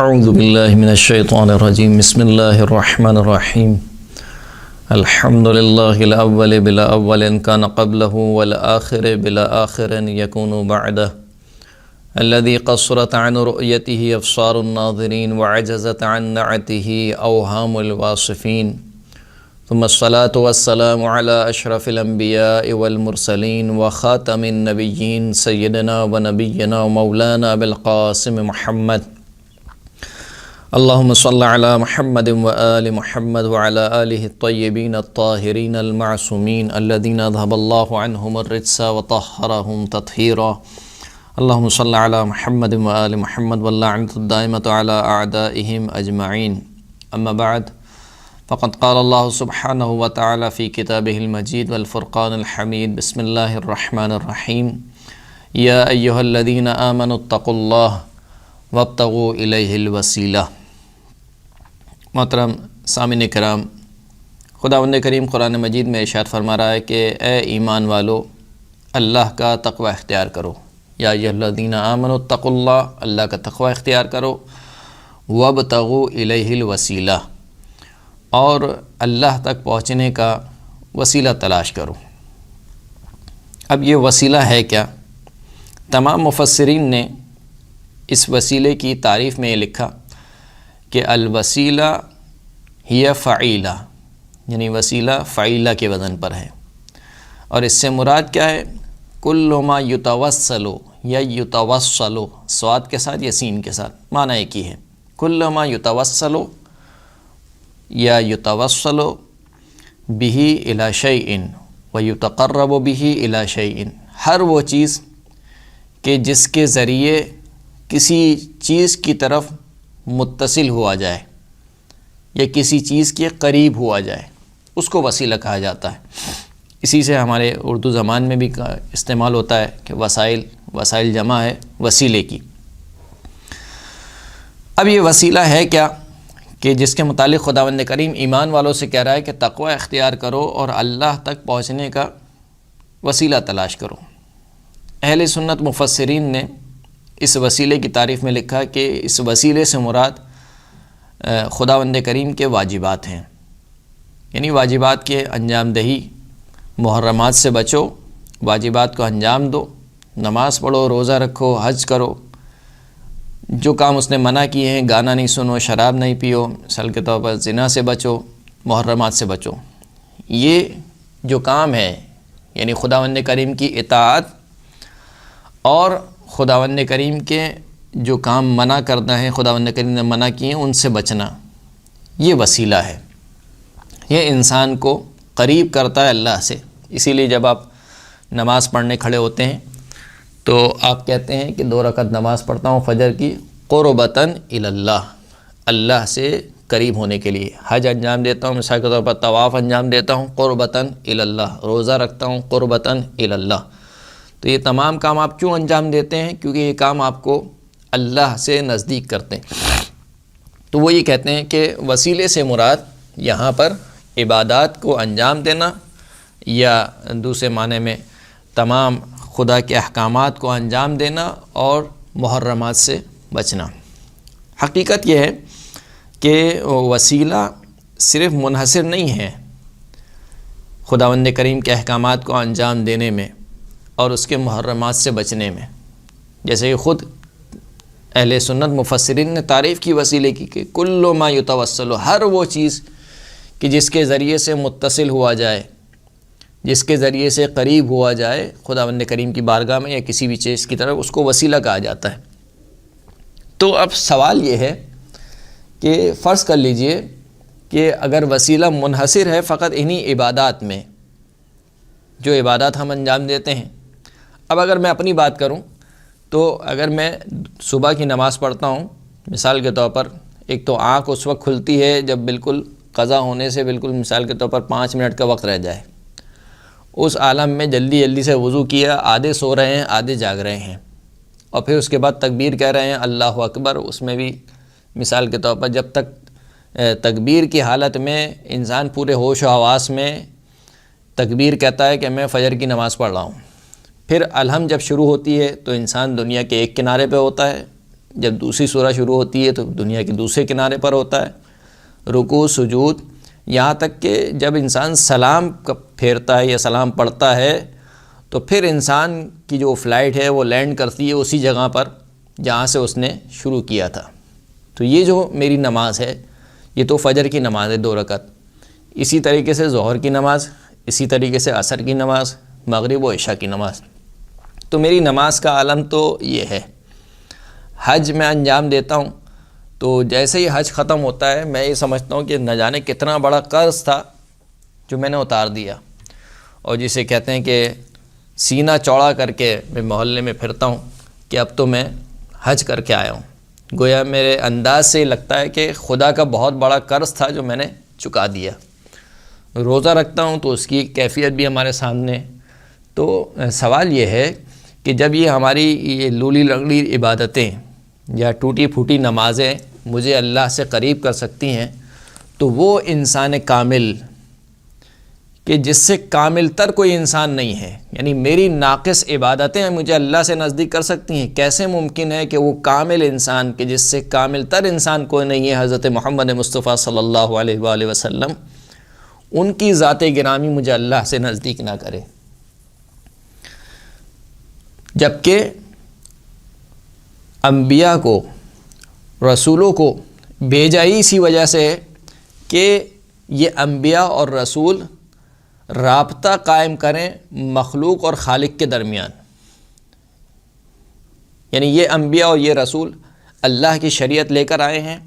اعوذ باللہ من الشیطان الرجیم بسم اللہ الرحمن الرحیم الحمد للہ الاول بلا اول کان قبلہ والآخر بلا آخر یکون بعدہ الذي قصرت عن رؤيته ابصار الناظرين وعجزت عن نعته اوهام الواصفين ثم الصلاة والسلام على اشرف الانبیاء والمرسلین وخاتم النبیین سیدنا ونبینا ومولانا بالقاسم محمد اللهم صل على محمد وآل محمد وعلى آله الطيبين الطاهرين المعصومين الذين أذهب الله عنهم الرجس وطهرهم تطهيرا اللهم صل على محمد وآل محمد واللعنة الدائمة على أعدائهم أجمعين أما بعد فقد قال الله سبحانه وتعالى في كتابه المجيد والفرقان الحميد بسم الله الرحمن الرحيم يا أيها الذين آمنوا اتقوا الله وابتغوا الیہ الوسیلہ۔ محترم سامعین کرام، خداوند کریم قرآن مجید میں ارشاد فرما رہا ہے کہ اے ایمان والو، اللہ کا تقوی اختیار کرو۔ یا ایھا الذین آمنوا اتقوا اللہ، اللہ کا تقوی اختیار کرو۔ وابتغوا الیہ الوسیلہ، اور اللہ تک پہنچنے کا وسیلہ تلاش کرو۔ اب یہ وسیلہ ہے کیا؟ تمام مفسرین نے اس وسیلے کی تعریف میں یہ لکھا کہ الوسیلہ ہی فعیلہ، یعنی وسیلہ فعیلہ کے وزن پر ہے، اور اس سے مراد کیا ہے؟ کل ما یتوسل یا یتوسل، صاد کے ساتھ یا سین کے ساتھ، معنی ایک ہی ہے۔ کل ما یتوسل یا یتوسل بہ الی شیء و یتقرب بہ الی شیء، ہر وہ چیز کہ جس کے ذریعے کسی چیز کی طرف متصل ہوا جائے یا کسی چیز کے قریب ہوا جائے، اس کو وسیلہ کہا جاتا ہے۔ اسی سے ہمارے اردو زبان میں بھی استعمال ہوتا ہے کہ وسائل جمع ہے وسیلے کی۔ اب یہ وسیلہ ہے کیا کہ جس کے متعلق خداوند کریم ایمان والوں سے کہہ رہا ہے کہ تقوی اختیار کرو اور اللہ تک پہنچنے کا وسیلہ تلاش کرو۔ اہل سنت مفسرین نے اس وسیلے کی تعریف میں لکھا کہ اس وسیلے سے مراد خداوند کریم کے واجبات ہیں، یعنی واجبات کے انجام دہی، محرمات سے بچو، واجبات کو انجام دو، نماز پڑھو، روزہ رکھو، حج کرو، جو کام اس نے منع کیے ہیں، گانا نہیں سنو، شراب نہیں پیو، مثال کے طور پر زنا سے بچو، محرمات سے بچو۔ یہ جو کام ہے یعنی خداوند کریم کی اطاعت اور خداوند کریم کے جو کام منع کرنا ہے، خداوند کریم نے منع کیے ہیں، ان سے بچنا، یہ وسیلہ ہے۔ یہ انسان کو قریب کرتا ہے اللہ سے۔ اسی لیے جب آپ نماز پڑھنے کھڑے ہوتے ہیں تو آپ کہتے ہیں کہ 2 رکعت نماز پڑھتا ہوں فجر کی، قربتاً الی اللہ، اللہ سے قریب ہونے کے لیے۔ حج انجام دیتا ہوں، مثال کے طور پر طواف انجام دیتا ہوں، قربتاً الی اللہ، روزہ رکھتا ہوں، قربتاً الی اللہ۔ تو یہ تمام کام آپ کیوں انجام دیتے ہیں؟ کیونکہ یہ کام آپ کو اللہ سے نزدیک کرتے ہیں۔ تو وہ یہ کہتے ہیں کہ وسیلے سے مراد یہاں پر عبادات کو انجام دینا، یا دوسرے معنی میں تمام خدا کے احکامات کو انجام دینا اور محرمات سے بچنا۔ حقیقت یہ ہے کہ وسیلہ صرف منحصر نہیں ہے خداوند کریم کے احکامات کو انجام دینے میں اور اس کے محرمات سے بچنے میں، جیسے کہ خود اہل سنت مفسرین نے تعریف کی وسیلے کی کہ کل ما یتوسل، ہر وہ چیز کہ جس کے ذریعے سے متصل ہوا جائے، جس کے ذریعے سے قریب ہوا جائے خداوند کریم کی بارگاہ میں یا کسی بھی چیز کی طرف، اس کو وسیلہ کہا جاتا ہے۔ تو اب سوال یہ ہے کہ فرض کر لیجئے کہ اگر وسیلہ منحصر ہے فقط انہی عبادات میں، جو عبادات ہم انجام دیتے ہیں۔ اب اگر میں اپنی بات کروں تو اگر میں صبح کی نماز پڑھتا ہوں، مثال کے طور پر، ایک تو آنکھ اس وقت کھلتی ہے جب بالکل قضا ہونے سے بالکل مثال کے طور پر 5 منٹ کا وقت رہ جائے، اس عالم میں جلدی سے وضو کیا، آدھے سو رہے ہیں، آدھے جاگ رہے ہیں، اور پھر اس کے بعد تکبیر کہہ رہے ہیں اللہ اکبر۔ اس میں بھی مثال کے طور پر جب تک تکبیر کی حالت میں انسان پورے ہوش و حواس میں تکبیر کہتا ہے کہ میں فجر کی نماز پڑھ رہا ہوں، پھر الحم جب شروع ہوتی ہے تو انسان دنیا کے ایک کنارے پہ ہوتا ہے، جب دوسری سورہ شروع ہوتی ہے تو دنیا کے دوسرے کنارے پر ہوتا ہے، رکوع سجود، یہاں تک کہ جب انسان سلام پھیرتا ہے یا سلام پڑھتا ہے تو پھر انسان کی جو فلائٹ ہے وہ لینڈ کرتی ہے اسی جگہ پر جہاں سے اس نے شروع کیا تھا۔ تو یہ جو میری نماز ہے یہ تو فجر کی نماز ہے 2 رکعت، اسی طریقے سے ظہر کی نماز، اسی طریقے سے عصر کی نماز، مغرب و عشاء کی نماز۔ تو میری نماز کا عالم تو یہ ہے۔ حج میں انجام دیتا ہوں تو جیسے ہی حج ختم ہوتا ہے میں یہ سمجھتا ہوں کہ نہ جانے کتنا بڑا قرض تھا جو میں نے اتار دیا، اور جسے کہتے ہیں کہ سینہ چوڑا کر کے میں محلے میں پھرتا ہوں کہ اب تو میں حج کر کے آیا ہوں۔ گویا میرے انداز سے لگتا ہے کہ خدا کا بہت بڑا قرض تھا جو میں نے چکا دیا۔ روزہ رکھتا ہوں تو اس کی کیفیت بھی ہمارے سامنے۔ تو سوال یہ ہے کہ جب یہ ہماری یہ لولی لنگڑی عبادتیں یا ٹوٹی پھوٹی نمازیں مجھے اللہ سے قریب کر سکتی ہیں، تو وہ انسان کامل کہ جس سے کامل تر کوئی انسان نہیں ہے، یعنی میری ناقص عبادتیں مجھے اللہ سے نزدیک کر سکتی ہیں، کیسے ممکن ہے کہ وہ کامل انسان کہ جس سے کامل تر انسان کوئی نہیں ہے، حضرت محمد مصطفیٰ صلی اللہ علیہ وآلہ وسلم، ان کی ذات گرامی مجھے اللہ سے نزدیک نہ کرے؟ جبکہ انبیاء کو، رسولوں کو بھیجا ہی اسی وجہ سے ہے کہ یہ انبیاء اور رسول رابطہ قائم کریں مخلوق اور خالق کے درمیان، یعنی یہ انبیاء اور یہ رسول اللہ کی شریعت لے کر آئے ہیں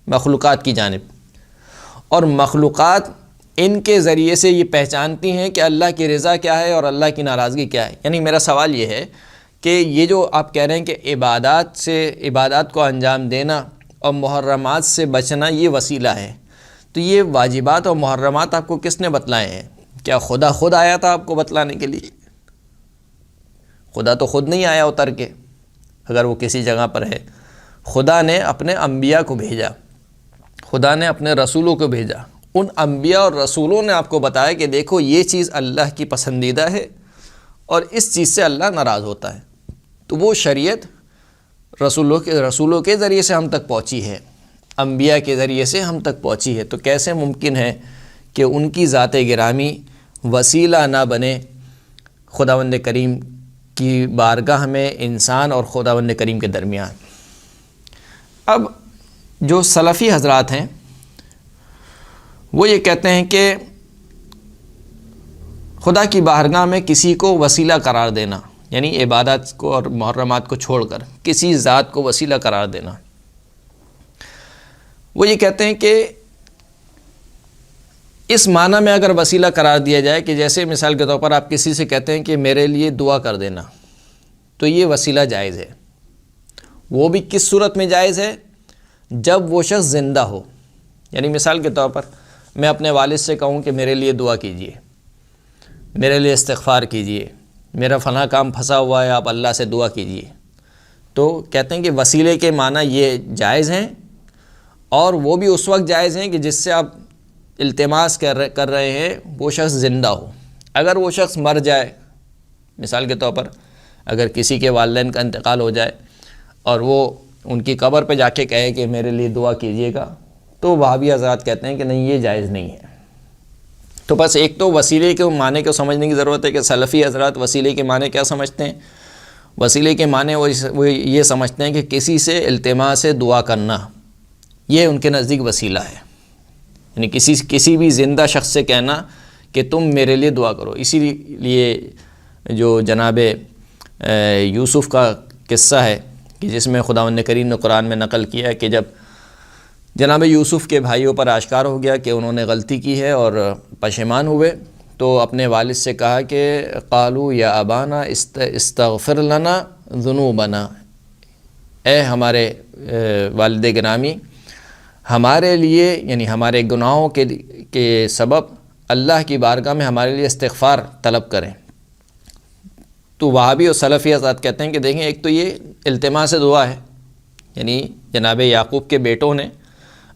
مخلوقات کی جانب، اور مخلوقات ان کے ذریعے سے یہ پہچانتی ہیں کہ اللہ کی رضا کیا ہے اور اللہ کی ناراضگی کیا ہے۔ یعنی میرا سوال یہ ہے کہ یہ جو آپ کہہ رہے ہیں کہ عبادات کو انجام دینا اور محرمات سے بچنا یہ وسیلہ ہے، تو یہ واجبات اور محرمات آپ کو کس نے بتلائے ہیں؟ کیا خدا خود آیا تھا آپ کو بتلانے کے لیے؟ خدا تو خود نہیں آیا اتر کے، اگر وہ کسی جگہ پر ہے۔ خدا نے اپنے انبیاء کو بھیجا، خدا نے اپنے رسولوں کو بھیجا، ان انبیاء اور رسولوں نے آپ کو بتایا کہ دیکھو یہ چیز اللہ کی پسندیدہ ہے اور اس چیز سے اللہ ناراض ہوتا ہے۔ تو وہ شریعت رسولوں کے ذریعے سے ہم تک پہنچی ہے، انبیاء کے ذریعے سے ہم تک پہنچی ہے، تو کیسے ممکن ہے کہ ان کی ذات گرامی وسیلہ نہ بنے خداوند کریم کی بارگاہ میں انسان اور خداوند کریم کے درمیان؟ اب جو سلفی حضرات ہیں وہ یہ کہتے ہیں کہ خدا کی بارگاہ میں کسی کو وسیلہ قرار دینا، یعنی عبادات کو اور محرمات کو چھوڑ کر کسی ذات کو وسیلہ قرار دینا، وہ یہ کہتے ہیں کہ اس معنی میں اگر وسیلہ قرار دیا جائے کہ جیسے مثال کے طور پر آپ کسی سے کہتے ہیں کہ میرے لیے دعا کر دینا، تو یہ وسیلہ جائز ہے۔ وہ بھی کس صورت میں جائز ہے؟ جب وہ شخص زندہ ہو۔ یعنی مثال کے طور پر میں اپنے والد سے کہوں کہ میرے لیے دعا کیجئے، میرے لیے استغفار کیجئے، میرا فلاں کام پھنسا ہوا ہے آپ اللہ سے دعا کیجئے، تو کہتے ہیں کہ وسیلے کے معنی یہ جائز ہیں، اور وہ بھی اس وقت جائز ہیں کہ جس سے آپ التماس کر رہے ہیں وہ شخص زندہ ہو۔ اگر وہ شخص مر جائے، مثال کے طور پر اگر کسی کے والدین کا انتقال ہو جائے اور وہ ان کی قبر پہ جا کے کہے کہ میرے لیے دعا کیجیے گا، تو وہابی حضرات کہتے ہیں کہ نہیں، یہ جائز نہیں ہے۔ تو بس ایک تو وسیلے کے معنی کو سمجھنے کی ضرورت ہے کہ سلفی حضرات وسیلے کے معنی کیا سمجھتے ہیں۔ وسیلے کے معنی وہ یہ سمجھتے ہیں کہ کسی سے التماس سے دعا کرنا، یہ ان کے نزدیک وسیلہ ہے، یعنی کسی بھی زندہ شخص سے کہنا کہ تم میرے لیے دعا کرو۔ اسی لیے جو جناب یوسف کا قصہ ہے کہ جس میں خداوند کریم نے قرآن میں نقل کیا ہے کہ جب جناب یوسف کے بھائیوں پر آشکار ہو گیا کہ انہوں نے غلطی کی ہے اور پشیمان ہوئے، تو اپنے والد سے کہا کہ قالوا یا ابانا استغفر لنا ذنوبنا، اے ہمارے والد گرامی ہمارے لیے، یعنی ہمارے گناہوں کے سبب اللہ کی بارگاہ میں ہمارے لیے استغفار طلب کریں۔ تو وہابی اور سلفی حضرات کہتے ہیں کہ دیکھیں، ایک تو یہ التماس دعا ہے، یعنی جناب یعقوب کے بیٹوں نے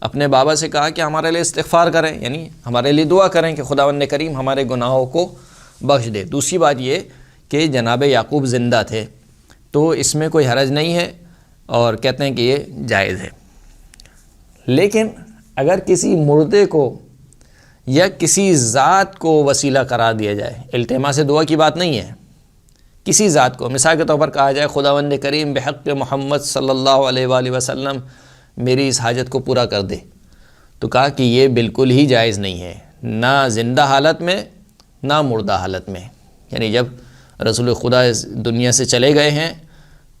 اپنے بابا سے کہا کہ ہمارے لیے استغفار کریں، یعنی ہمارے لیے دعا کریں کہ خداوند کریم ہمارے گناہوں کو بخش دے۔ دوسری بات یہ کہ جناب یعقوب زندہ تھے، تو اس میں کوئی حرج نہیں ہے اور کہتے ہیں کہ یہ جائز ہے۔ لیکن اگر کسی مردے کو یا کسی ذات کو وسیلہ قرار دیا جائے، التماس دعا کی بات نہیں ہے، کسی ذات کو، مثال کے طور پر کہا جائے خداوند کریم بحق محمد صلی اللہ علیہ وآلہ وسلم میری اس حاجت کو پورا کر دے، تو کہا کہ یہ بالکل ہی جائز نہیں ہے، نہ زندہ حالت میں نہ مردہ حالت میں۔ یعنی جب رسول خدا اس دنیا سے چلے گئے ہیں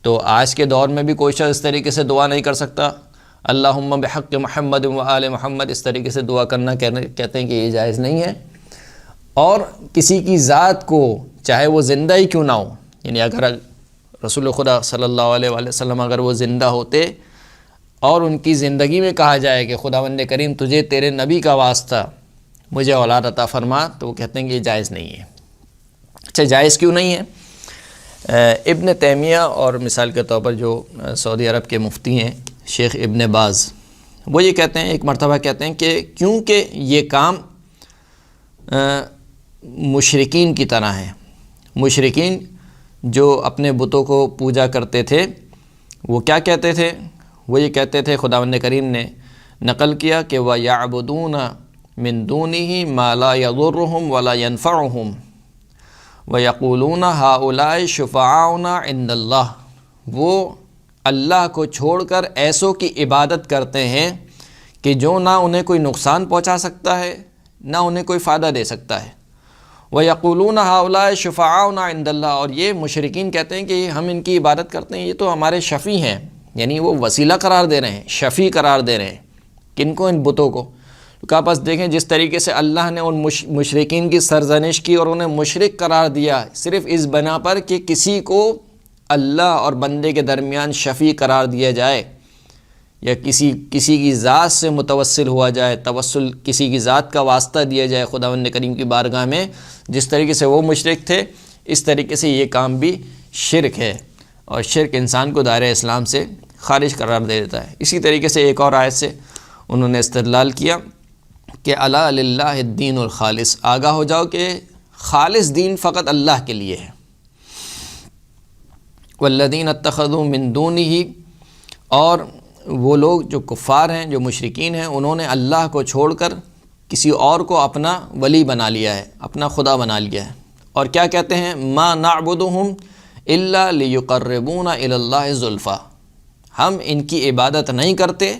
تو آج کے دور میں بھی کوئی شخص اس طریقے سے دعا نہیں کر سکتا، اللہم بحق محمد و آل محمد اس طریقے سے دعا کرنا کہتے ہیں کہ یہ جائز نہیں ہے۔ اور کسی کی ذات کو چاہے وہ زندہ ہی کیوں نہ ہو، یعنی اگر رسول خدا صلی اللہ علیہ وآلہ وسلم اگر وہ زندہ ہوتے اور ان کی زندگی میں کہا جائے کہ خداوند کریم تجھے تیرے نبی کا واسطہ مجھے اولاد عطا فرما، تو وہ کہتے ہیں کہ یہ جائز نہیں ہے۔ اچھا، جائز کیوں نہیں ہے؟ ابن تیمیہ اور مثال کے طور پر جو سعودی عرب کے مفتی ہیں شیخ ابن باز، وہ یہ کہتے ہیں، ایک مرتبہ کہتے ہیں کہ کیونکہ یہ کام مشرکین کی طرح ہے۔ مشرکین جو اپنے بتوں کو پوجا کرتے تھے وہ کیا کہتے تھے؟ وہ یہ کہتے تھے، خداوند کریم نے نقل کیا کہ وَيَعْبُدُونَ مِن دُونِهِ مَا لَا يَضُرُّهُمْ وَلَا يَنْفَعُهُمْ وَيَقُولُونَ هَؤُلَاءِ شُفَعَاؤُنَا عِندَ اللَّهِ، وہ اللہ کو چھوڑ کر ایسوں کی عبادت کرتے ہیں کہ جو نہ انہیں کوئی نقصان پہنچا سکتا ہے نہ انہیں کوئی فائدہ دے سکتا ہے۔ وَيَقُولُونَ هَؤُلَاءِ شُفَعَاؤُنَا عِندَ اللَّهِ، اور یہ مشرکین کہتے ہیں کہ ہم ان کی عبادت کرتے ہیں، یہ تو ہمارے شفیع ہیں، یعنی وہ وسیلہ قرار دے رہے ہیں، شفیع قرار دے رہے ہیں، کن کو؟ ان بتوں کو۔ تو کہا بس دیکھیں جس طریقے سے اللہ نے ان مشرکین کی سرزنش کی اور انہیں مشرک قرار دیا صرف اس بنا پر کہ کسی کو اللہ اور بندے کے درمیان شفیع قرار دیا جائے یا کسی کی ذات سے متوسل ہوا جائے، توسل کسی کی ذات کا واسطہ دیا جائے خداوند کریم کی بارگاہ میں، جس طریقے سے وہ مشرک تھے اس طریقے سے یہ کام بھی شرک ہے، اور شرک انسان کو دائرہ اسلام سے خارج قرار دے دیتا ہے۔ اسی طریقے سے ایک اور آیت سے انہوں نے استدلال کیا کہ الا للہ الدین الخالص، آگاہ ہو جاؤ کہ خالص دین فقط اللہ کے لیے ہے۔ والذین اتخذوا من دونہ، اور وہ لوگ جو کفار ہیں، جو مشرکین ہیں، انہوں نے اللہ کو چھوڑ کر کسی اور کو اپنا ولی بنا لیا ہے، اپنا خدا بنا لیا ہے، اور کیا کہتے ہیں؟ ما نعبدہم الا لیقربونا الی اللہ زلفیٰ، ہم ان کی عبادت نہیں کرتے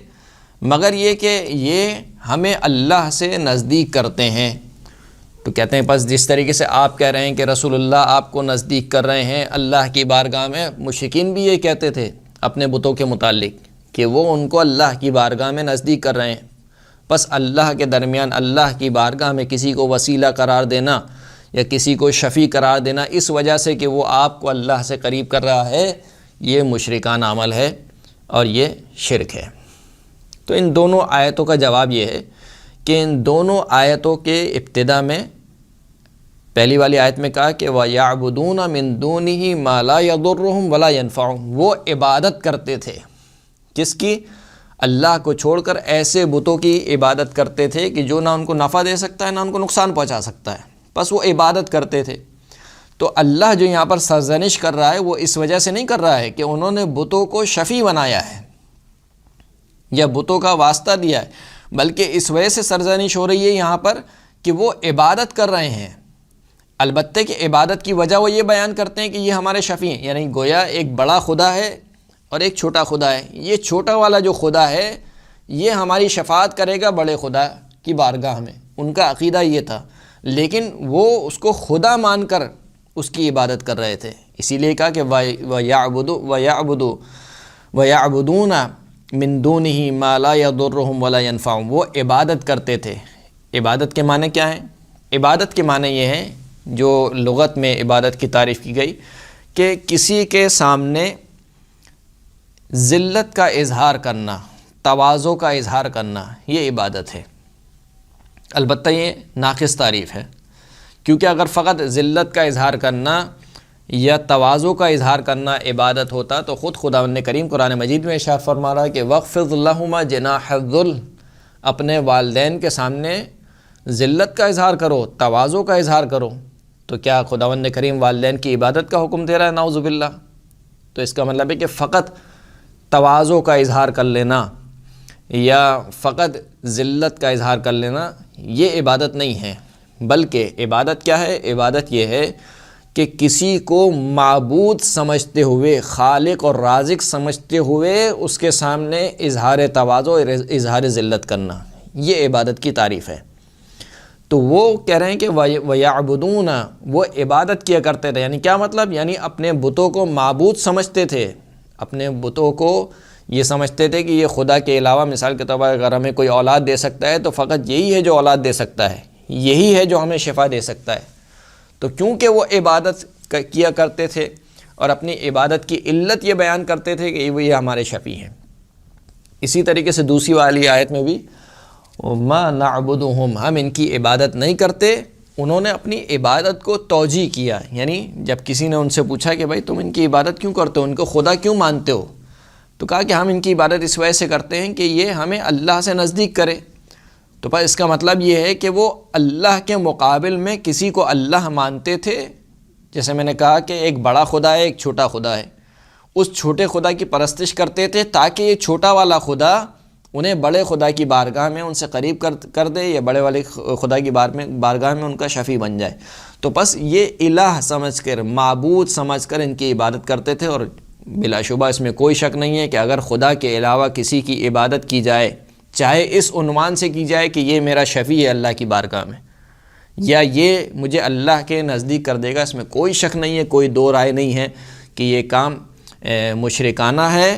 مگر یہ کہ یہ ہمیں اللہ سے نزدیک کرتے ہیں۔ تو کہتے ہیں بس جس طریقے سے آپ کہہ رہے ہیں کہ رسول اللہ آپ کو نزدیک کر رہے ہیں اللہ کی بارگاہ میں، مشرکین بھی یہ کہتے تھے اپنے بتوں کے متعلق کہ وہ ان کو اللہ کی بارگاہ میں نزدیک کر رہے ہیں۔ بس اللہ کے درمیان اللہ کی بارگاہ میں کسی کو وسیلہ قرار دینا یا کسی کو شفیع قرار دینا اس وجہ سے کہ وہ آپ کو اللہ سے قریب کر رہا ہے، یہ مشرکانہ عمل ہے اور یہ شرک ہے۔ تو ان دونوں آیتوں کا جواب یہ ہے کہ ان دونوں آیتوں کے ابتدا میں پہلی والی آیت میں کہا کہ وَيَعْبُدُونَ مِن دُونِهِ مَا لَا يَضُرُّهُمْ وَلَا يَنْفَعُهُمْ، وہ عبادت کرتے تھے، کس کی؟ اللہ کو چھوڑ کر ایسے بتوں کی عبادت کرتے تھے کہ جو نہ ان کو نفع دے سکتا ہے نہ ان کو نقصان پہنچا سکتا ہے، بس وہ عبادت کرتے تھے۔ تو اللہ جو یہاں پر سرزنش کر رہا ہے وہ اس وجہ سے نہیں کر رہا ہے کہ انہوں نے بتوں کو شفیع بنایا ہے یا بتوں کا واسطہ دیا ہے، بلکہ اس وجہ سے سرزنش ہو رہی ہے یہاں پر کہ وہ عبادت کر رہے ہیں، البتہ کہ عبادت کی وجہ وہ یہ بیان کرتے ہیں کہ یہ ہمارے شفیع ہیں، یعنی گویا ایک بڑا خدا ہے اور ایک چھوٹا خدا ہے، یہ چھوٹا والا جو خدا ہے یہ ہماری شفاعت کرے گا بڑے خدا کی بارگاہ میں، ان کا عقیدہ یہ تھا، لیکن وہ اس کو خدا مان کر اس کی عبادت کر رہے تھے، اسی لیے کہا کہ وَيَعْبُدُونَ مِن دُونِهِ مَا لَا يَضُرُّهُمْ وَلَا يَنْفَعُهُمْ، وہ عبادت کرتے تھے۔ عبادت کے معنی کیا ہیں؟ عبادت کے معنی یہ ہیں جو لغت میں عبادت کی تعریف کی گئی کہ کسی کے سامنے ذلت کا اظہار کرنا، تواضع کا اظہار کرنا، یہ عبادت ہے۔ البتہ یہ ناقص تعریف ہے، کیونکہ اگر فقط ذلت کا اظہار کرنا یا تواضع کا اظہار کرنا عبادت ہوتا تو خود خداوند کریم قرآن مجید میں ارشاد فرما رہا ہے کہ وَاخْفِضْ لَهُمَا جَنَاحَ الذُّلِّ، اپنے والدین کے سامنے ذلت کا اظہار کرو، تواضع کا اظہار کرو۔ تو کیا خداوند کریم والدین کی عبادت کا حکم دے رہا ہے؟ نعوذ باللہ۔ تو اس کا مطلب ہے کہ فقط تواضع کا اظہار کر لینا یا فقط ذلت کا اظہار کر لینا یہ عبادت نہیں ہے، بلکہ عبادت کیا ہے؟ عبادت یہ ہے کہ کسی کو معبود سمجھتے ہوئے، خالق اور رازق سمجھتے ہوئے اس کے سامنے اظہار تواضع اور اظہار ذلت کرنا، یہ عبادت کی تعریف ہے۔ تو وہ کہہ رہے ہیں کہ وَيَعْبُدُونَ، وہ عبادت کیا کرتے تھے، یعنی کیا مطلب؟ یعنی اپنے بتوں کو معبود سمجھتے تھے، اپنے بتوں کو یہ سمجھتے تھے کہ یہ خدا کے علاوہ، مثال کے طور پر اگر ہمیں کوئی اولاد دے سکتا ہے تو فقط یہی ہے جو اولاد دے سکتا ہے، یہی ہے جو ہمیں شفا دے سکتا ہے۔ تو کیونکہ وہ عبادت کیا کرتے تھے اور اپنی عبادت کی علت یہ بیان کرتے تھے کہ یہ ہمارے شفیع ہیں۔ اسی طریقے سے دوسری والی آیت میں بھی مَا نَعْبُدُهُمْ، ہم ان کی عبادت نہیں کرتے، انہوں نے اپنی عبادت کو توجیہ کیا، یعنی جب کسی نے ان سے پوچھا کہ بھائی تم ان کی عبادت کیوں کرتے ہو، ان کو خدا کیوں مانتے ہو، تو کہا کہ ہم ان کی عبادت اس وجہ سے کرتے ہیں کہ یہ ہمیں اللہ سے نزدیک کرے۔ تو بس اس کا مطلب یہ ہے کہ وہ اللہ کے مقابل میں کسی کو اللہ مانتے تھے، جیسے میں نے کہا کہ ایک بڑا خدا ہے، ایک چھوٹا خدا ہے، اس چھوٹے خدا کی پرستش کرتے تھے تاکہ یہ چھوٹا والا خدا انہیں بڑے خدا کی بارگاہ میں ان سے قریب کر دے، یا بڑے والے خدا کی بارگاہ میں ان کا شفیع بن جائے۔ تو بس یہ الہ سمجھ کر، معبود سمجھ کر ان کی عبادت کرتے تھے، اور بلا شبہ اس میں کوئی شک نہیں ہے کہ اگر خدا کے علاوہ کسی کی عبادت کی جائے، چاہے اس عنوان سے کی جائے کہ یہ میرا شفیع ہے اللہ کی بارگاہ میں، یا یہ مجھے اللہ کے نزدیک کر دے گا، اس میں کوئی شک نہیں ہے، کوئی دو رائے نہیں ہے کہ یہ کام مشرکانہ ہے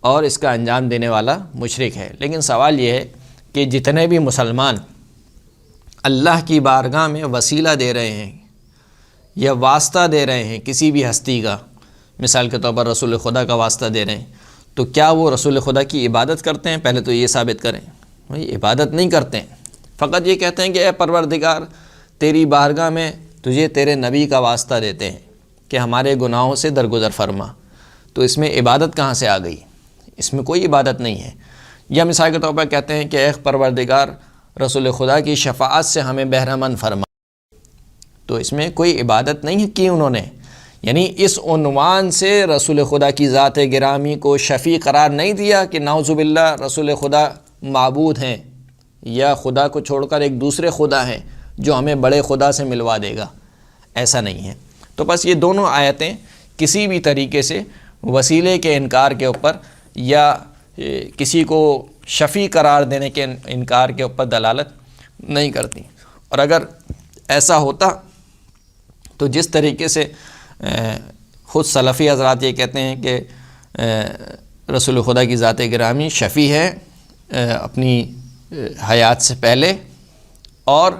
اور اس کا انجام دینے والا مشرک ہے۔ لیکن سوال یہ ہے کہ جتنے بھی مسلمان اللہ کی بارگاہ میں وسیلہ دے رہے ہیں یا واسطہ دے رہے ہیں کسی بھی ہستی کا، مثال کے طور پر رسول خدا کا واسطہ دے رہے ہیں، تو کیا وہ رسول خدا کی عبادت کرتے ہیں؟ پہلے تو یہ ثابت کریں۔ بھائی عبادت نہیں کرتے ہیں، فقط یہ کہتے ہیں کہ اے پروردگار تیری بارگاہ میں تجھے تیرے نبی کا واسطہ دیتے ہیں کہ ہمارے گناہوں سے درگزر فرما۔ تو اس میں عبادت کہاں سے آ گئی؟ اس میں کوئی عبادت نہیں ہے۔ یا مثال کے طور پر کہتے ہیں کہ اے پروردگار رسول خدا کی شفاعت سے ہمیں بہرہ مند فرما، تو اس میں کوئی عبادت نہیں کی انہوں نے، یعنی اس عنوان سے رسول خدا کی ذات گرامی کو شفیع قرار نہیں دیا کہ نعوذ باللہ رسول خدا معبود ہیں یا خدا کو چھوڑ کر ایک دوسرے خدا ہیں جو ہمیں بڑے خدا سے ملوا دے گا، ایسا نہیں ہے۔ تو بس یہ دونوں آیتیں کسی بھی طریقے سے وسیلے کے انکار کے اوپر یا کسی کو شفیع قرار دینے کے انکار کے اوپر دلالت نہیں کرتی۔ اور اگر ایسا ہوتا تو جس طریقے سے خود سلفی حضرات یہ کہتے ہیں کہ رسول خدا کی ذات گرامی شفیع ہے اپنی حیات سے پہلے اور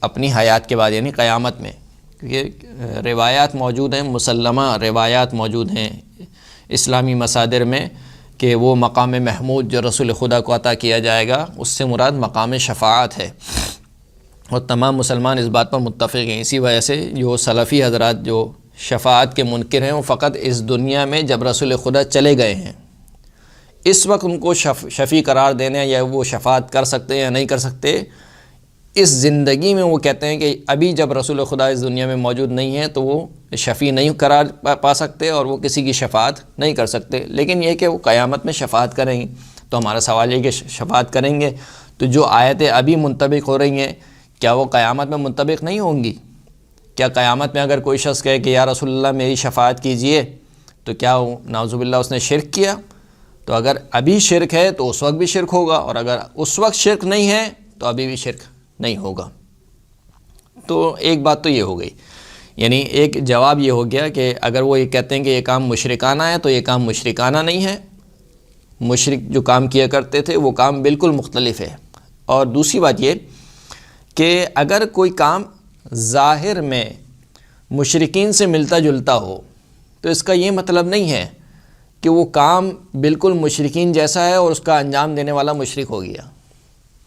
اپنی حیات کے بعد، یعنی قیامت میں، کیونکہ روایات موجود ہیں، مسلمہ روایات موجود ہیں اسلامی مصادر میں کہ وہ مقام محمود جو رسول خدا کو عطا کیا جائے گا، اس سے مراد مقام شفاعت ہے، اور تمام مسلمان اس بات پر متفق ہیں۔ اسی وجہ سے جو سلفی حضرات جو شفاعت کے منکر ہیں، وہ فقط اس دنیا میں جب رسول خدا چلے گئے ہیں اس وقت ان کو شفیع قرار دینے یا وہ شفاعت کر سکتے یا نہیں کر سکتے، اس زندگی میں وہ کہتے ہیں کہ ابھی جب رسول خدا اس دنیا میں موجود نہیں ہے تو وہ شفیع نہیں قرار پا سکتے اور وہ کسی کی شفاعت نہیں کر سکتے، لیکن یہ کہ وہ قیامت میں شفاعت کریں گے۔ تو ہمارا سوال یہ کہ شفاعت کریں گے تو جو آیتیں ابھی منطبق ہو رہی ہیں کیا وہ قیامت میں منطبق نہیں ہوں گی؟ کیا قیامت میں اگر کوئی شخص کہے کہ یا رسول اللہ میری شفاعت کیجئے تو کیا نعوذ باللہ اس نے شرک کیا؟ تو اگر ابھی شرک ہے تو اس وقت بھی شرک ہوگا، اور اگر اس وقت شرک نہیں ہے تو ابھی بھی شرک نہیں ہوگا۔ تو ایک بات تو یہ ہو گئی، یعنی ایک جواب یہ ہو گیا کہ اگر وہ یہ کہتے ہیں کہ یہ کام مشرکانہ ہے تو یہ کام مشرکانہ نہیں ہے، مشرک جو کام کیا کرتے تھے وہ کام بالکل مختلف ہے۔ اور دوسری بات یہ کہ اگر کوئی کام ظاہر میں مشرکین سے ملتا جلتا ہو تو اس کا یہ مطلب نہیں ہے کہ وہ کام بالکل مشرکین جیسا ہے اور اس کا انجام دینے والا مشرک ہو گیا۔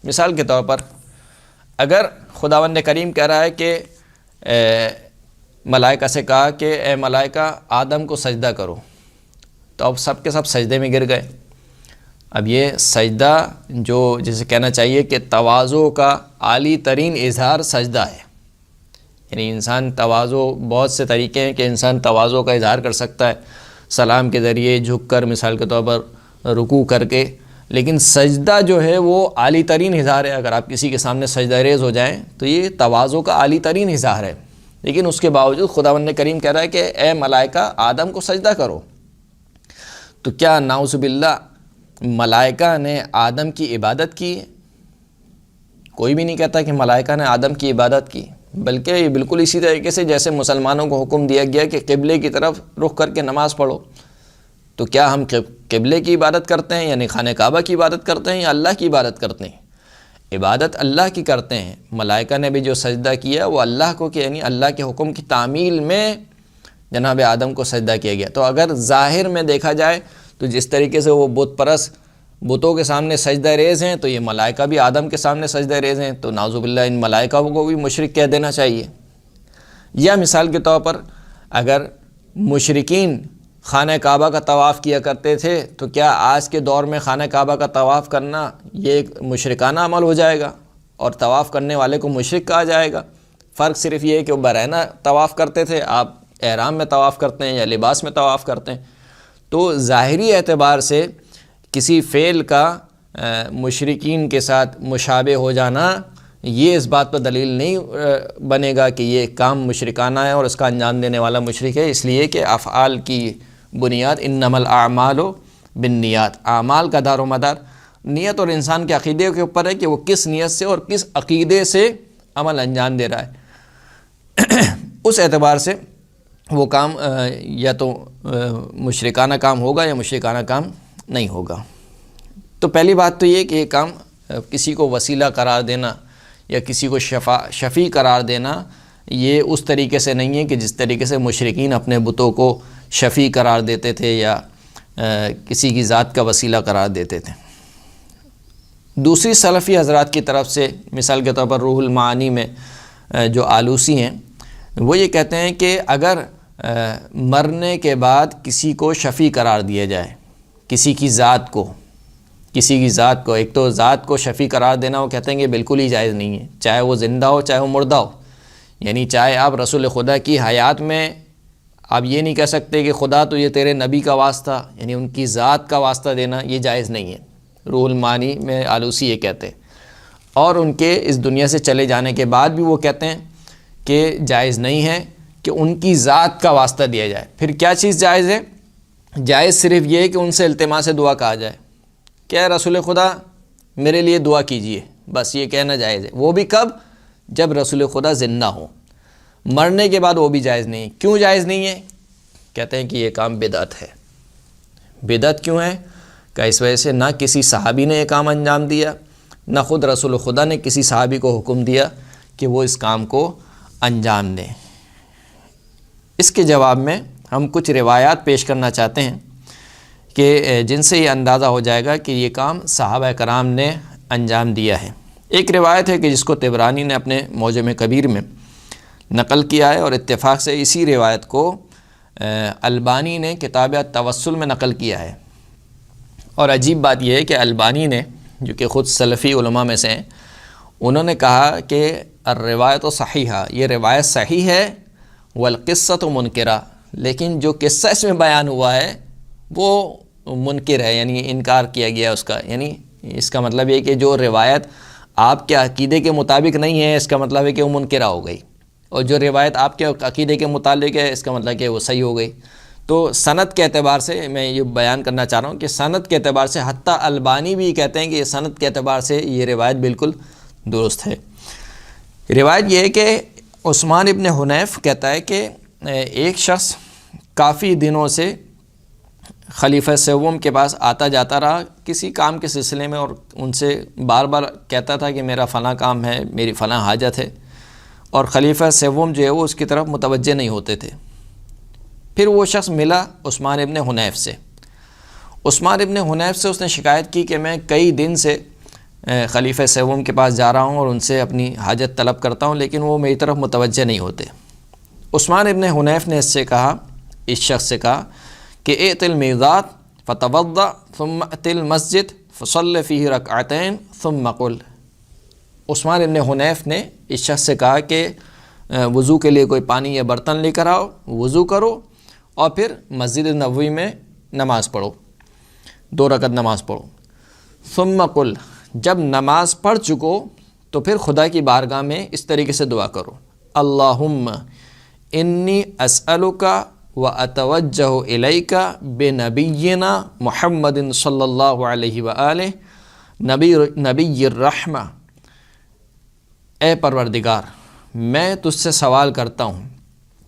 مثال کے طور پر اگر خداوند کریم کہہ رہا ہے کہ ملائکہ سے کہا کہ اے ملائکہ آدم کو سجدہ کرو، تو اب سب کے سب سجدے میں گر گئے۔ اب یہ سجدہ جو جسے کہنا چاہیے کہ تواضع کا عالی ترین اظہار سجدہ ہے، یعنی انسان تواضع، بہت سے طریقے ہیں کہ انسان تواضع کا اظہار کر سکتا ہے۔ سلام کے ذریعے جھک کر، مثال کے طور پر رکوع کر کے، لیکن سجدہ جو ہے وہ عالی ترین اظہار ہے۔ اگر آپ کسی کے سامنے سجدہ ریز ہو جائیں تو یہ تواضع کا عالی ترین اظہار ہے، لیکن اس کے باوجود خداوند کریم کہہ رہا ہے کہ اے ملائکہ آدم کو سجدہ کرو۔ تو کیا نعوذ باللہ ملائکہ نے آدم کی عبادت کی؟ کوئی بھی نہیں کہتا کہ ملائکہ نے آدم کی عبادت کی، بلکہ یہ بالکل اسی طریقے سے جیسے مسلمانوں کو حکم دیا گیا کہ قبلے کی طرف رخ کر کے نماز پڑھو، تو کیا ہم قبلے کی عبادت کرتے ہیں، یعنی خانہ کعبہ کی عبادت کرتے ہیں، یا اللہ کی عبادت کرتے ہیں؟ عبادت اللہ کی کرتے ہیں۔ ملائکہ نے بھی جو سجدہ کیا وہ اللہ کو، کہ یعنی اللہ کے حکم کی تعمیل میں جناب آدم کو سجدہ کیا گیا۔ تو اگر ظاہر میں دیکھا جائے تو جس طریقے سے وہ بت پرست بتوں کے سامنے سجدہ ریز ہیں، تو یہ ملائکہ بھی آدم کے سامنے سجدہ ریز ہیں، تو نعوذ باللہ ان ملائکہ کو بھی مشرک کہہ دینا چاہیے۔ یا مثال کے طور پر اگر مشرکین خانہ کعبہ کا طواف کیا کرتے تھے، تو کیا آج کے دور میں خانہ کعبہ کا طواف کرنا یہ ایک مشرکانہ عمل ہو جائے گا اور طواف کرنے والے کو مشرک کہا جائے گا؟ فرق صرف یہ ہے کہ وہ برہنہ طواف کرتے تھے، آپ احرام میں طواف کرتے ہیں یا لباس میں طواف کرتے ہیں۔ تو ظاہری اعتبار سے کسی فعل کا مشرکین کے ساتھ مشابہ ہو جانا یہ اس بات پر دلیل نہیں بنے گا کہ یہ کام مشرکانہ ہے اور اس کا انجام دینے والا مشرک ہے، اس لیے کہ افعال کی بنیاد انما الاعمال بالنیات، اعمال کا دار و مدار نیت اور انسان کے عقیدے کے اوپر ہے کہ وہ کس نیت سے اور کس عقیدے سے عمل انجام دے رہا ہے۔ اس اعتبار سے وہ کام یا تو مشرکانہ کام ہوگا یا مشرکانہ کام نہیں ہوگا۔ تو پہلی بات تو یہ کہ یہ کام کسی کو وسیلہ قرار دینا یا کسی کو شفیع قرار دینا یہ اس طریقے سے نہیں ہے کہ جس طریقے سے مشرکین اپنے بتوں کو شفیع قرار دیتے تھے یا کسی کی ذات کا وسیلہ قرار دیتے تھے۔ دوسری سلفی حضرات کی طرف سے مثال کے طور پر روح المعانی میں جو آلوسی ہیں وہ یہ کہتے ہیں کہ اگر مرنے کے بعد کسی کو شفیع قرار دیا جائے، کسی کی ذات کو ایک تو ذات کو شفیع قرار دینا وہ کہتے ہیں کہ بالکل ہی جائز نہیں ہے، چاہے وہ زندہ ہو چاہے وہ مردہ ہو، یعنی چاہے آپ رسول خدا کی حیات میں آپ یہ نہیں کہہ سکتے کہ خدا تو یہ تیرے نبی کا واسطہ، یعنی ان کی ذات کا واسطہ دینا یہ جائز نہیں ہے۔ روح المعانی میں آلوسی یہ کہتے ہیں، اور ان کے اس دنیا سے چلے جانے کے بعد بھی وہ کہتے ہیں کہ جائز نہیں ہے کہ ان کی ذات کا واسطہ دیا جائے۔ پھر کیا چیز جائز ہے؟ جائز صرف یہ کہ ان سے التماس دعا کہا جائے کہ اے رسول خدا میرے لیے دعا کیجئے، بس یہ کہنا جائز ہے۔ وہ بھی کب؟ جب رسول خدا زندہ ہوں، مرنے کے بعد وہ بھی جائز نہیں ہے۔ کیوں جائز نہیں ہے؟ کہتے ہیں کہ یہ کام بدعت ہے۔ بدعت کیوں ہے؟ کہ اس وجہ سے نہ کسی صحابی نے یہ کام انجام دیا، نہ خود رسول خدا نے کسی صحابی کو حکم دیا کہ وہ اس کام کو انجام دیں۔ اس کے جواب میں ہم کچھ روایات پیش کرنا چاہتے ہیں کہ جن سے یہ اندازہ ہو جائے گا کہ یہ کام صحابہ کرام نے انجام دیا ہے۔ ایک روایت ہے کہ جس کو طبرانی نے اپنے معجم کبیر میں نقل کیا ہے، اور اتفاق سے اسی روایت کو البانی نے کتاب التوسل میں نقل کیا ہے۔ اور عجیب بات یہ ہے کہ البانی نے، جو کہ خود سلفی علماء میں سے ہیں، انہوں نے کہا کہ الروایت صحیحہ، یہ روایت صحیح ہے، والقصۃ منکرہ، لیکن جو قصہ اس میں بیان ہوا ہے وہ منکر ہے، یعنی انکار کیا گیا اس کا۔ یعنی اس کا مطلب یہ کہ جو روایت آپ کے عقیدے کے مطابق نہیں ہے، اس کا مطلب ہے کہ وہ منکرہ ہو گئی، اور جو روایت آپ کے عقیدے کے متعلق ہے اس کا مطلب کہ وہ صحیح ہو گئی۔ تو سند کے اعتبار سے میں یہ بیان کرنا چاہ رہا ہوں کہ سند کے اعتبار سے حتیٰ البانی بھی کہتے ہیں کہ یہ سند کے اعتبار سے یہ روایت بالکل درست ہے۔ روایت یہ ہے کہ عثمان ابن حنیف کہتا ہے کہ ایک شخص کافی دنوں سے خلیفہ سوم کے پاس آتا جاتا رہا کسی کام کے سلسلے میں، اور ان سے بار بار کہتا تھا کہ میرا فلاں کام ہے، میری فلاں حاجت ہے، اور خلیفہ سوم جو ہے وہ اس کی طرف متوجہ نہیں ہوتے تھے۔ پھر وہ شخص ملا عثمان ابن حنیف سے۔ عثمان ابن حنیف سے اس نے شکایت کی کہ میں کئی دن سے خلیفہ سوم کے پاس جا رہا ہوں اور ان سے اپنی حاجت طلب کرتا ہوں، لیکن وہ میری طرف متوجہ نہیں ہوتے۔ عثمان ابن حنیف نے اس سے کہا، اس شخص سے کہا کہ ائت المیقات فتوضأ ثم ات المسجد فصل فیہ رکعتین ثم قل۔ عثمان ابن حنیف نے اس شخص سے کہا کہ وضو کے لیے کوئی پانی یا برتن لے کر آؤ، وضو کرو اور پھر مسجد نبوی میں نماز پڑھو، 2 رکعت نماز پڑھو۔ ثم قل، جب نماز پڑھ چکو تو پھر خدا کی بارگاہ میں اس طریقے سے دعا کرو، اللہم انی اسألک و اتوجہ الیک بنبینا محمد صلی اللہ علیہ وآلہ نبی الرحمہ، اے پروردگار میں تجھ سے سوال کرتا ہوں،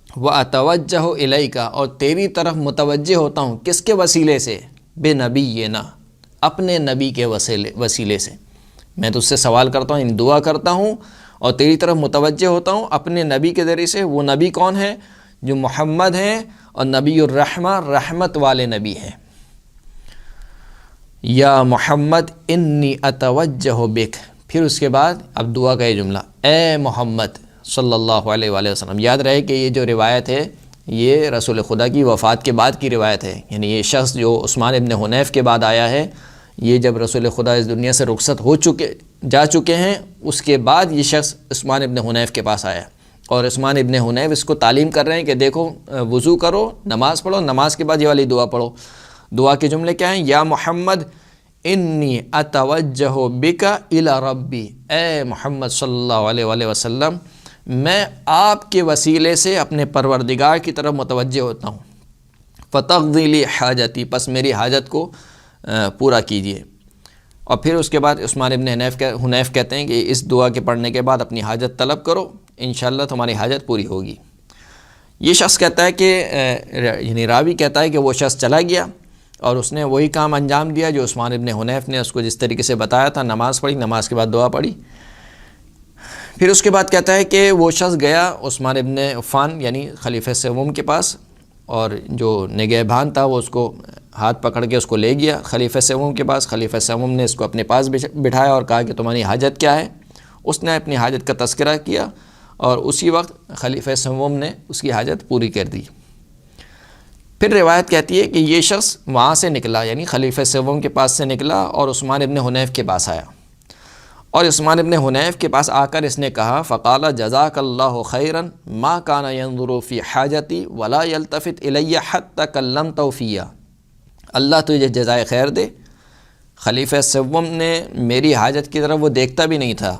وَأَتَوَجَّهُ إِلَيْكَ، اور تیری طرف متوجہ ہوتا ہوں، کس کے وسیلے سے؟ بِنَبِيِّنَا، اپنے نبی کے وسیلے سے میں تجھ سے سوال کرتا ہوں، دعا کرتا ہوں اور تیری طرف متوجہ ہوتا ہوں اپنے نبی کے ذریعے سے۔ وہ نبی کون ہے؟ جو محمد ہیں اور نبی الرحمہ، رحمت والے نبی ہیں۔ یا محمد انی اتوجہ بک، پھر اس کے بعد اب دعا کا یہ جملہ، اے محمد صلی اللہ علیہ وآلہ وسلم۔ یاد رہے کہ یہ جو روایت ہے یہ رسول خدا کی وفات کے بعد کی روایت ہے، یعنی یہ شخص جو عثمان ابن حنیف کے بعد آیا ہے، یہ جب رسول خدا اس دنیا سے رخصت جا چکے ہیں، اس کے بعد یہ شخص عثمان ابن حنیف کے پاس آیا، اور عثمان ابن حنیف اس کو تعلیم کر رہے ہیں کہ دیکھو وضو کرو، نماز پڑھو، نماز کے بعد یہ والی دعا پڑھو۔ دعا کے جملے کیا ہیں؟ یا محمد انی اتوجہ بک الی ربی، اے محمد صلی اللہ علیہ وآلہ وسلم میں آپ کے وسیلے سے اپنے پروردگار کی طرف متوجہ ہوتا ہوں، فتقضی لی حاجتی، پس میری حاجت کو پورا کیجیے۔ اور پھر اس کے بعد عثمان ابن حنیف کہتے ہیں کہ اس دعا کے پڑھنے کے بعد اپنی حاجت طلب کرو، انشاءاللہ تمہاری حاجت پوری ہوگی۔ یہ شخص کہتا ہے کہ یعنی راوی کہتا ہے کہ وہ شخص چلا گیا اور اس نے وہی کام انجام دیا جو عثمان ابن حنیف نے اس کو جس طریقے سے بتایا تھا، نماز پڑھی، نماز کے بعد دعا پڑھی۔ پھر اس کے بعد کہتا ہے کہ وہ شخص گیا عثمان ابن عفان یعنی خلیفہ سوم کے پاس، اور جو نگہبان تھا وہ اس کو ہاتھ پکڑ کے اس کو لے گیا خلیفہ سوم کے پاس۔ خلیفہ سوم نے اس کو اپنے پاس بٹھایا اور کہا کہ تمہاری حاجت کیا ہے؟ اس نے اپنی حاجت کا تذکرہ کیا اور اسی وقت خلیفہ سوم نے اس کی حاجت پوری کر دی۔ پھر روایت کہتی ہے کہ یہ شخص وہاں سے نکلا، یعنی خلیفہ سوم کے پاس سے نکلا اور عثمان ابن حنیف کے پاس آیا، اور عثمان ابن حنیف کے پاس آ کر اس نے کہا، فقال جزاک اللہ خیرا ما کان ینظر فی حاجتی ولا یلتفت الی حتی کلمتہ فیہ، اللہ تجھے جزائے خیر دے، خلیفہ سوم نے میری حاجت کی طرف وہ دیکھتا بھی نہیں تھا،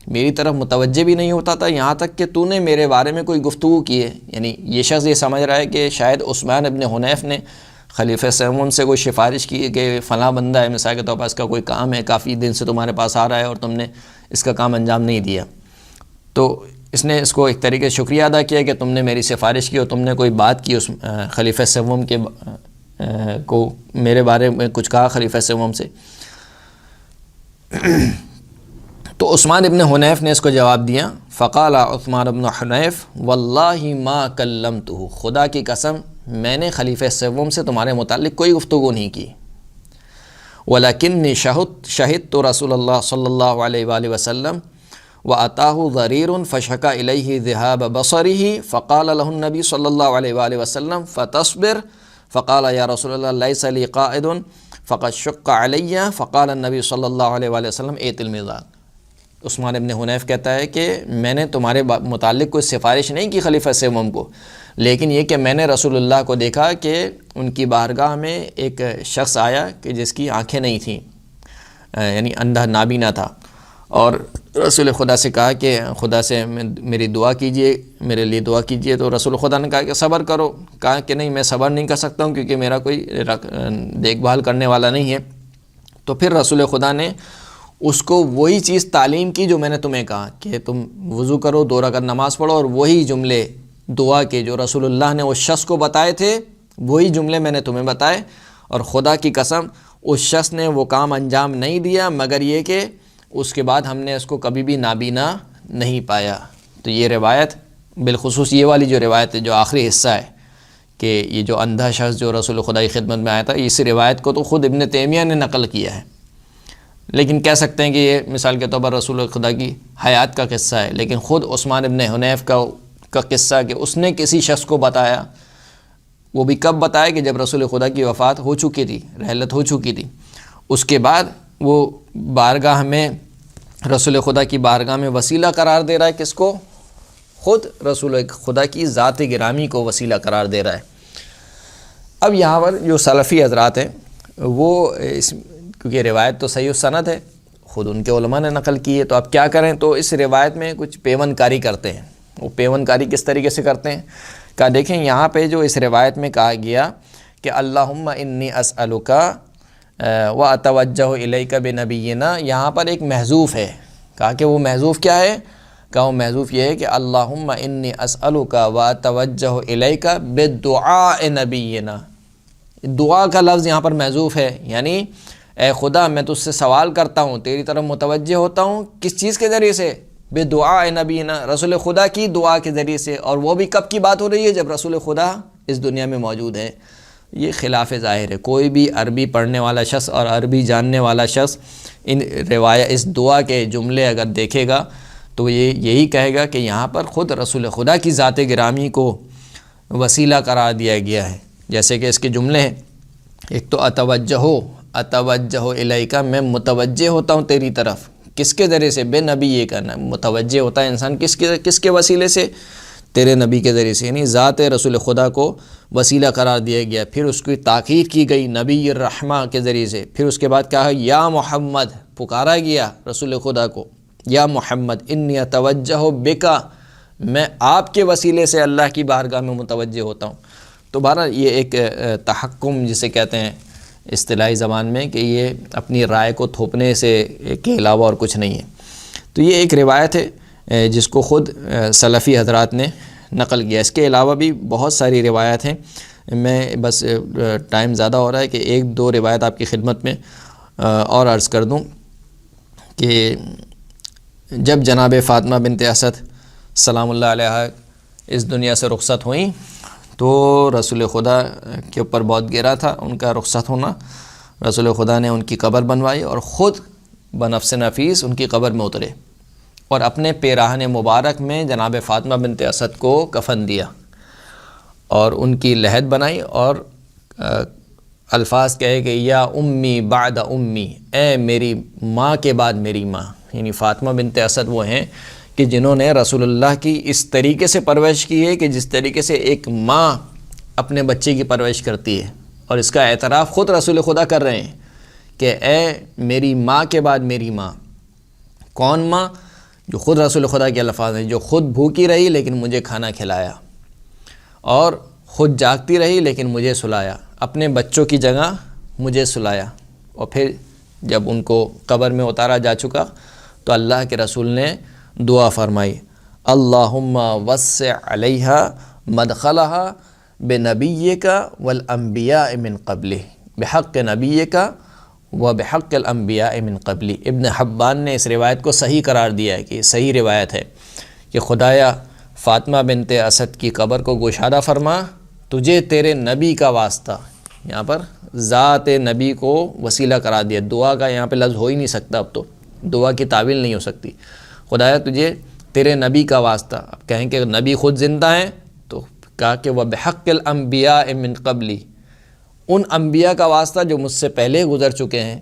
میری طرف متوجہ بھی نہیں ہوتا تھا، یہاں تک کہ تو نے میرے بارے میں کوئی گفتگو کی ہے۔ یعنی یہ شخص یہ سمجھ رہا ہے کہ شاید عثمان ابن حنیف نے خلیفہ سوم سے کوئی سفارش کی کہ فلاں بندہ ہے، مثال کے طور پر اس کا کوئی کام ہے، کافی دن سے تمہارے پاس آ رہا ہے اور تم نے اس کا کام انجام نہیں دیا، تو اس نے اس کو ایک طریقے سے شکریہ ادا کیا کہ تم نے میری سفارش کی اور تم نے کوئی بات کی، اس خلیفہ سوم کے کو میرے بارے میں کچھ کہا خلیفہ سوم سے۔ تو عثمان ابن حنیف نے اس کو جواب دیا، فقال عثمان ابن حنیف واللہ ما کلمتہ، خدا کی قسم میں نے خلیفہ سوم سے تمہارے متعلق کوئی گفتگو نہیں کی، ولیکنی شہدت رسول اللہ صلی اللہ علیہ وآلہ وسلم واتاہ ضریر فشکا الیہ ذہاب بصرہ فقال له النبی صلی اللہ علیہ وآلہ وسلم فتصبر، فقال یا رسول اللہ لیس لی قائد فقد شق علی، فقال النبی صلی اللہ علیہ وآلہ وسلم ایت المزاد۔ عثمان ابن حنیف کہتا ہے کہ میں نے تمہارے متعلق کوئی سفارش نہیں کی خلیفہ سوم کو، لیکن یہ کہ میں نے رسول اللہ کو دیکھا کہ ان کی بارگاہ میں ایک شخص آیا کہ جس کی آنکھیں نہیں تھیں، یعنی اندھا نابینا تھا، اور رسول خدا سے کہا کہ خدا سے میری دعا کیجئے، میرے لیے دعا کیجئے، تو رسول خدا نے کہا کہ صبر کرو، کہا کہ نہیں میں صبر نہیں کر سکتا ہوں کیونکہ میرا کوئی دیکھ بھال کرنے والا نہیں ہے۔ تو پھر رسول خدا نے اس کو وہی چیز تعلیم کی جو میں نے تمہیں کہا کہ تم وضو کرو، 2 رکعت نماز پڑھو، اور وہی جملے دعا کے جو رسول اللہ نے اس شخص کو بتائے تھے وہی جملے میں نے تمہیں بتائے، اور خدا کی قسم اس شخص نے وہ کام انجام نہیں دیا مگر یہ کہ اس کے بعد ہم نے اس کو کبھی بھی نابینا نہیں پایا۔ تو یہ روایت بالخصوص یہ والی جو روایت ہے جو آخری حصہ ہے کہ یہ جو اندھا شخص جو رسول خدا کی خدمت میں آیا تھا، اس روایت کو تو خود ابن تیمیہ نے نقل کیا ہے، لیکن کہہ سکتے ہیں کہ یہ مثال کے طور پر رسول خدا کی حیات کا قصہ ہے، لیکن خود عثمان ابن حنیف کا قصہ کہ اس نے کسی شخص کو بتایا، وہ بھی کب بتایا کہ جب رسول خدا کی وفات ہو چکی تھی، رحلت ہو چکی تھی، اس کے بعد وہ بارگاہ میں رسول خدا کی بارگاہ میں وسیلہ قرار دے رہا ہے، کس کو؟ خود رسول خدا کی ذات گرامی کو وسیلہ قرار دے رہا ہے۔ اب یہاں پر جو سلفی حضرات ہیں وہ کیونکہ روایت تو صحیح السند ہے، خود ان کے علماء نے نقل کی ہے، تو اب کیا کریں، تو اس روایت میں کچھ پیون کاری کرتے ہیں۔ وہ پیون کاری کس طریقے سے کرتے ہیں؟ کہا دیکھیں یہاں پہ جو اس روایت میں کہا گیا کہ اللہم انی اسألک و اتوجہ الیک بنبینا، یہاں پر ایک محذوف ہے۔ کہا کہ وہ محذوف کیا ہے؟ کہا وہ محذوف یہ ہے کہ اللہم انی اسألک و اتوجہ الیک بدعاء نبینا، دعا کا لفظ یہاں پر محذوف ہے، یعنی اے خدا میں تجھ سے سوال کرتا ہوں، تیری طرف متوجہ ہوتا ہوں، کس چیز کے ذریعے سے؟ بدعاء نبینا، رسول خدا کی دعا کے ذریعے سے، اور وہ بھی کب کی بات ہو رہی ہے؟ جب رسول خدا اس دنیا میں موجود ہے۔ یہ خلاف ظاہر ہے، کوئی بھی عربی پڑھنے والا شخص اور عربی جاننے والا شخص اس دعا کے جملے اگر دیکھے گا تو یہی کہے گا کہ یہاں پر خود رسول خدا کی ذات گرامی کو وسیلہ قرار دیا گیا ہے۔ جیسے کہ اس کے جملے ہیں، ایک تو اتوجہ الیکا، میں متوجہ ہوتا ہوں تیری طرف، کس کے ذریعے سے؟ بے نبی، یہ کہنا متوجہ ہوتا ہے انسان کس کے وسیلے سے؟ تیرے نبی کے ذریعے سے، یعنی ذات رسول خدا کو وسیلہ قرار دیا گیا۔ پھر اس کی تاکید کی گئی نبی الرحمہ کے ذریعے سے۔ پھر اس کے بعد کہا یا محمد، پکارا گیا رسول خدا کو، یا محمد انی اتوجہ بکا، میں آپ کے وسیلے سے اللہ کی بارگاہ میں متوجہ ہوتا ہوں۔ تو بہرحال یہ ایک تحکم جسے کہتے ہیں اصطلاحی زبان میں، کہ یہ اپنی رائے کو تھوپنے سے کے علاوہ اور کچھ نہیں ہے۔ تو یہ ایک روایت ہے جس کو خود سلفی حضرات نے نقل کیا۔ اس کے علاوہ بھی بہت ساری روایات ہیں، میں بس ٹائم زیادہ ہو رہا ہے کہ ایک دو روایت آپ کی خدمت میں اور عرض کر دوں کہ جب جناب فاطمہ بنت اسد سلام اللہ علیہ اس دنیا سے رخصت ہوئیں تو رسول خدا کے اوپر بہت گرا تھا ان کا رخصت ہونا۔ رسول خدا نے ان کی قبر بنوائی اور خود بنفس نفیس ان کی قبر میں اترے اور اپنے پیراہن مبارک میں جناب فاطمہ بنت اسد کو کفن دیا اور ان کی لحد بنائی اور الفاظ کہے کہ یا امی بعد امی، اے میری ماں کے بعد میری ماں، یعنی فاطمہ بنت اسد وہ ہیں کہ جنہوں نے رسول اللہ کی اس طریقے سے پرورش کی ہے کہ جس طریقے سے ایک ماں اپنے بچے کی پرورش کرتی ہے، اور اس کا اعتراف خود رسول خدا کر رہے ہیں کہ اے میری ماں کے بعد میری ماں۔ کون ماں؟ جو خود رسول خدا کے الفاظ ہیں، جو خود بھوکی رہی لیکن مجھے کھانا کھلایا، اور خود جاگتی رہی لیکن مجھے سلایا، اپنے بچوں کی جگہ مجھے سلایا۔ اور پھر جب ان کو قبر میں اتارا جا چکا تو اللہ کے رسول نے دعا فرمائی، اللہم وسع علیہا مدخلہا بنبیک والانبیاء من قبلہ، بحق نبیک و بحق الانبیاء من قبلی۔ ابن حبان نے اس روایت کو صحیح قرار دیا ہے کہ یہ صحیح روایت ہے کہ خدایا فاطمہ بنت اسد کی قبر کو گشادہ فرما، تجھے تیرے نبی کا واسطہ، یہاں پر ذات نبی کو وسیلہ قرار دیا۔ دعا کا یہاں پہ لفظ ہو ہی نہیں سکتا، اب تو دعا کی تعویل نہیں ہو سکتی۔ خدایا تجھے تیرے نبی کا واسطہ، اب کہیں کہ نبی خود زندہ ہیں تو کہا کہ وَبِحَقِّ الْأَنْبِيَاءِ مِنْ قَبْلِ، ان انبیاء کا واسطہ جو مجھ سے پہلے گزر چکے ہیں،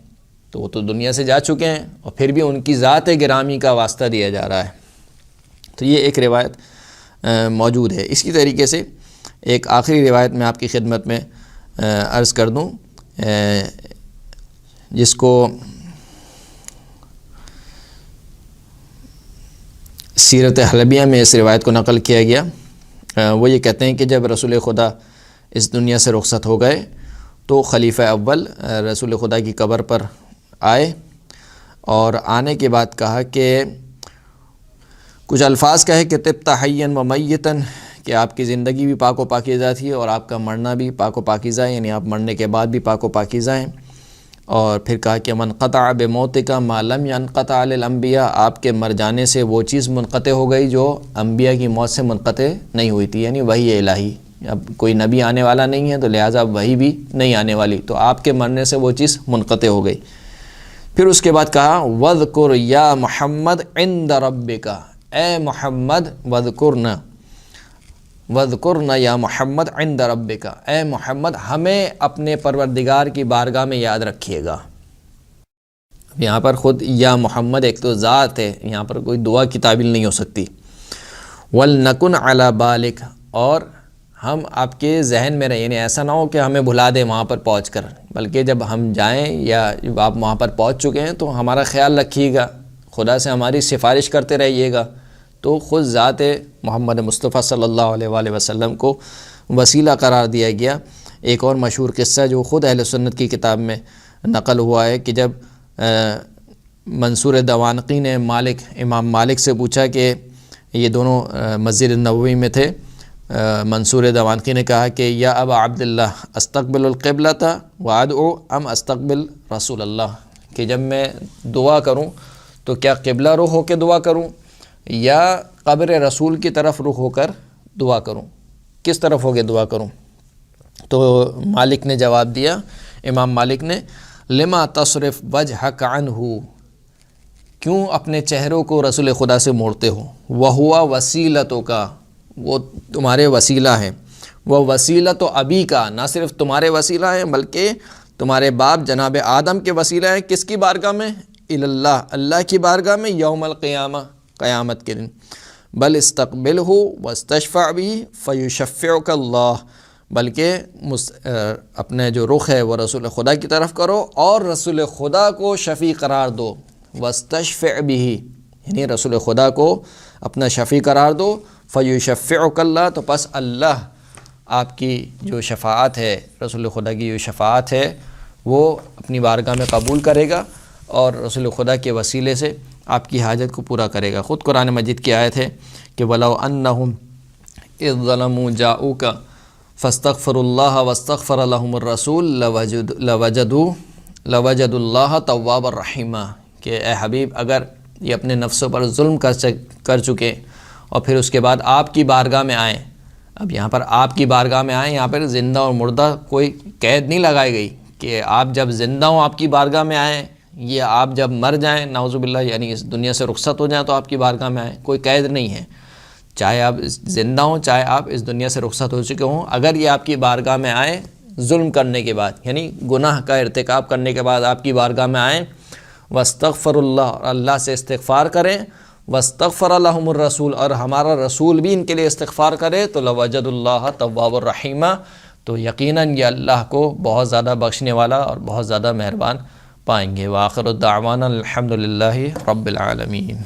تو وہ تو دنیا سے جا چکے ہیں، اور پھر بھی ان کی ذات گرامی کا واسطہ دیا جا رہا ہے۔ تو یہ ایک روایت موجود ہے۔ اسی طریقے سے ایک آخری روایت میں آپ کی خدمت میں عرض کر دوں، جس کو سیرت حلبیہ میں اس روایت کو نقل کیا گیا۔ وہ یہ کہتے ہیں کہ جب رسول خدا اس دنیا سے رخصت ہو گئے تو خلیفہ اول رسول خدا کی قبر پر آئے، اور آنے کے بعد کہا کہ کچھ الفاظ کہے کہ طبت حیا و میتا، کہ آپ کی زندگی بھی پاک و پاکیزہ تھی اور آپ کا مرنا بھی پاک و پاکیزہ ہے، یعنی آپ مرنے کے بعد بھی پاک و پاکیزہ ہیں۔ اور پھر کہا کہ من قطع بموتک ما لم ينقطع للانبیاء، آپ کے مر جانے سے وہ چیز منقطع ہو گئی جو انبیاء کی موت سے منقطع نہیں ہوئی تھی، یعنی وحی الہی۔ اب کوئی نبی آنے والا نہیں ہے تو لہٰذا وحی بھی نہیں آنے والی، تو آپ کے مرنے سے وہ چیز منقطع ہو گئی۔ پھر اس کے بعد کہا وَاذْكُرْ يَا محمد عِنْدَ رَبِّكَ، اے محمد وَاذْكُرْنَا یا محمد عند ربک، اے محمد ہمیں اپنے پروردگار کی بارگاہ میں یاد رکھیے گا۔ یہاں پر خود یا محمد ایک تو ذات ہے، یہاں پر کوئی دعا کی تعبیر نہیں ہو سکتی۔ وَلْنَكُنْ عَلَى بَالِكَ، اور ہم آپ کے ذہن میں رہیں، یعنی ایسا نہ ہو کہ ہمیں بھلا دیں وہاں پر پہنچ کر، بلکہ جب ہم جائیں یا آپ وہاں پر پہنچ چکے ہیں تو ہمارا خیال رکھیے گا، خدا سے ہماری سفارش کرتے رہیے گا۔ تو خود ذات محمد مصطفیٰ صلی اللہ علیہ وآلہ وسلم کو وسیلہ قرار دیا گیا۔ ایک اور مشہور قصہ جو خود اہل سنت کی کتاب میں نقل ہوا ہے کہ جب منصور دوانقی نے امام مالک سے پوچھا کہ یہ دونوں مسجد نبوی میں تھے، منصور دوانقی نے کہا کہ یا ابا عبداللہ استقبل القبلۃ وادعو ام استقبل رسول اللہ، کہ جب میں دعا کروں تو کیا قبلہ رخ ہو کے دعا کروں یا قبر رسول کی طرف رخ ہو کر دعا کروں، کس طرف ہو کے دعا کروں؟ تو مالک نے جواب دیا، امام مالک نے، لما تصرف وجہک عنہ، کیوں اپنے چہروں کو رسول خدا سے موڑتے ہو، وہوا وسیلتوں کا، وہ تمہارے وسیلہ ہیں، وہ وسیلہ تو ابی کا، نہ صرف تمہارے وسیلہ ہیں بلکہ تمہارے باپ جناب آدم کے وسیلہ ہیں، کس کی بارگاہ میں؟ اللہ، اللہ کی بارگاہ میں، یوم القیامہ، قیامت کے دن۔ بل استقبلہ واستشفع بھی فیشفعک اللہ، بلکہ اپنے جو رخ ہے وہ رسول خدا کی طرف کرو اور رسول خدا کو شفیع قرار دو، واستشفع بھی، یعنی رسول خدا کو اپنا شفیع قرار دو، فیشفعک اللہ، تو پس اللہ آپ کی جو شفاعت ہے، رسول خدا کی جو شفاعت ہے وہ اپنی بارگاہ میں قبول کرے گا اور رسول خدا کے وسیلے سے آپ کی حاجت کو پورا کرے گا۔ خود قرآن مجید کی آیت ہے کہ وَلَوْ أَنَّهُمْ إِذْ ظَلَمُوا جَاءُوكَ فَاسْتَغْفَرُوا اللَّهَ وَاسْتَغْفَرَ لَهُمُ الرَّسُولُ لَوَجَدُوا اللَّهَ تَوَّابًا رَحِيمًا، کہ اے حبیب اگر یہ اپنے نفسوں پر ظلم کر چکے اور پھر اس کے بعد آپ کی بارگاہ میں آئیں، اب یہاں پر آپ کی بارگاہ میں آئیں، یہاں پر زندہ اور مردہ کوئی قید نہیں لگائی گئی کہ آپ جب زندہ ہوں آپ کی بارگاہ میں آئیں، یہ آپ جب مر جائیں نعوذ باللہ یعنی اس دنیا سے رخصت ہو جائیں تو آپ کی بارگاہ میں آئیں، کوئی قید نہیں ہے، چاہے آپ زندہ ہوں چاہے آپ اس دنیا سے رخصت ہو چکے ہوں، اگر یہ آپ کی بارگاہ میں آئیں ظلم کرنے کے بعد، یعنی گناہ کا ارتکاب کرنے کے بعد آپ کی بارگاہ میں آئیں، واستغفر اللہ، اور اللہ سے استغفار کریں، واستغفر لهم الرسول، اور ہمارا رسول بھی ان کے لیے استغفار کرے، تو لوجد اللہ تواب الرحیم، تو یقیناً یہ اللہ کو بہت زیادہ بخشنے والا اور بہت زیادہ مہربان پائیں گے۔ وآخر الدعوانا الحمد للہ رب العالمین۔